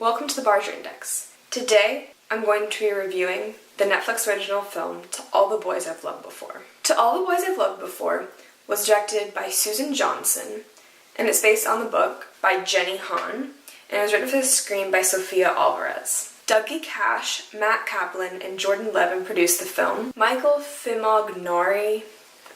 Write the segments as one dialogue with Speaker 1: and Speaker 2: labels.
Speaker 1: Welcome to the Barger Index. Today, I'm going to be reviewing the Netflix original film, To All the Boys I've Loved Before. To All the Boys I've Loved Before was directed by Susan Johnson, and it's based on the book by Jenny Han, and it was written for the screen by Sofia Alvarez. Dougie Cash, Matt Kaplan, and Jordan Levin produced the film. Michael Fimognari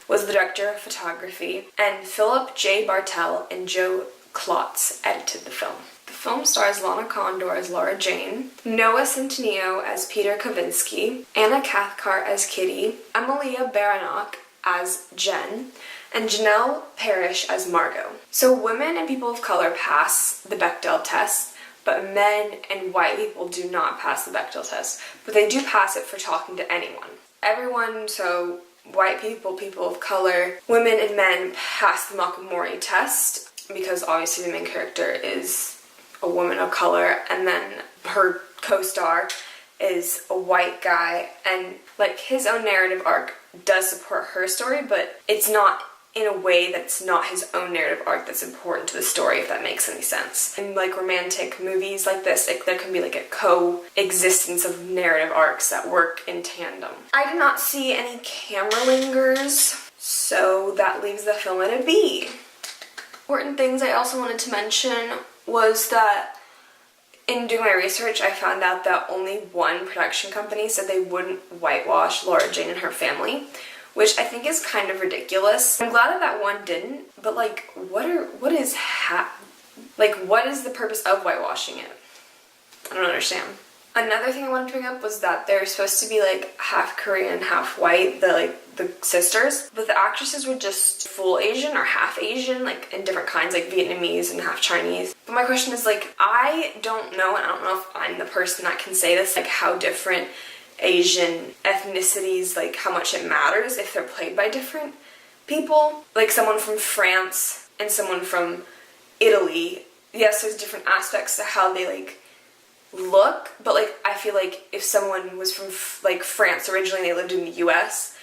Speaker 1: was the director of photography, and Philip J. Bartel and Joe Klotz edited the film. The film stars Lana Condor as Laura Jane, Noah Centineo as Peter Kavinsky, Anna Cathcart as Kitty, Emilia Baranach as Jen, and Janelle Parrish as Margot. So women and people of color pass the Bechdel test, but men and white people do not pass the Bechdel test, but they do pass it for talking to anyone. Everyone, so white people, people of color, women and men pass the Malcolm-Morley test because obviously the main character is a woman of color, and then her co-star is a white guy, and like his own narrative arc does support her story, but it's not in a way that's not his own narrative arc that's important to the story, if that makes any sense. In like romantic movies like this, there can be like a coexistence of narrative arcs that work in tandem. I did not see any camera lingers, so that leaves the film at a B. Important things I also wanted to mention was that in doing my research, I found out that only one production company said they wouldn't whitewash Laura Jane and her family, which I think is kind of ridiculous. I'm glad that that one didn't, but like, what is the purpose of whitewashing it? I don't understand. Another thing I wanted to bring up was that they're supposed to be like half Korean, half white, the sisters, but the actresses were just full Asian or half Asian, like in different kinds, like Vietnamese and half Chinese. But my question is like, I don't know, and I don't know if I'm the person that can say this, like how different Asian ethnicities, like how much it matters if they're played by different people. Like someone from France and someone from Italy, yes, there's different aspects to how they like look, but like I feel like if someone was from like France originally and they lived in the US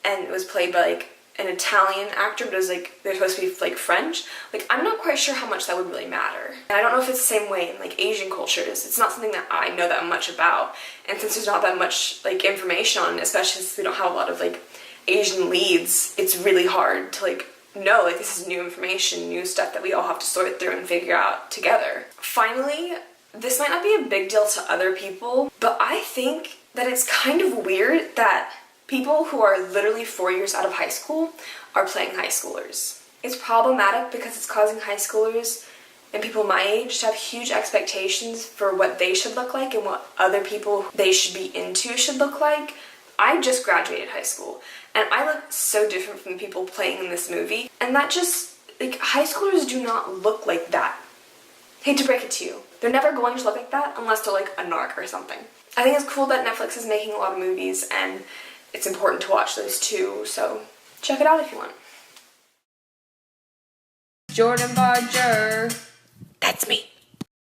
Speaker 1: and it was played by like an Italian actor, but it was like they're supposed to be like French, like I'm not quite sure how much that would really matter. And I don't know if it's the same way in like Asian cultures. It's not something that I know that much about, and since there's not that much like information on it, especially since we don't have a lot of like Asian leads, it's really hard to like know, like this is new information, new stuff that we all have to sort through and figure out together. Finally, this might not be a big deal to other people, but I think that it's kind of weird that people who are literally 4 years out of high school are playing high schoolers. It's problematic because it's causing high schoolers and people my age to have huge expectations for what they should look like and what other people they should be into should look like. I just graduated high school and I look so different from the people playing in this movie, and that just, like, high schoolers do not look like that. Hate to break it to you. They're never going to look like that unless they're like a narc or something. I think it's cool that Netflix is making a lot of movies, and it's important to watch those too, so check it out if you want. Jordan Barger. That's me.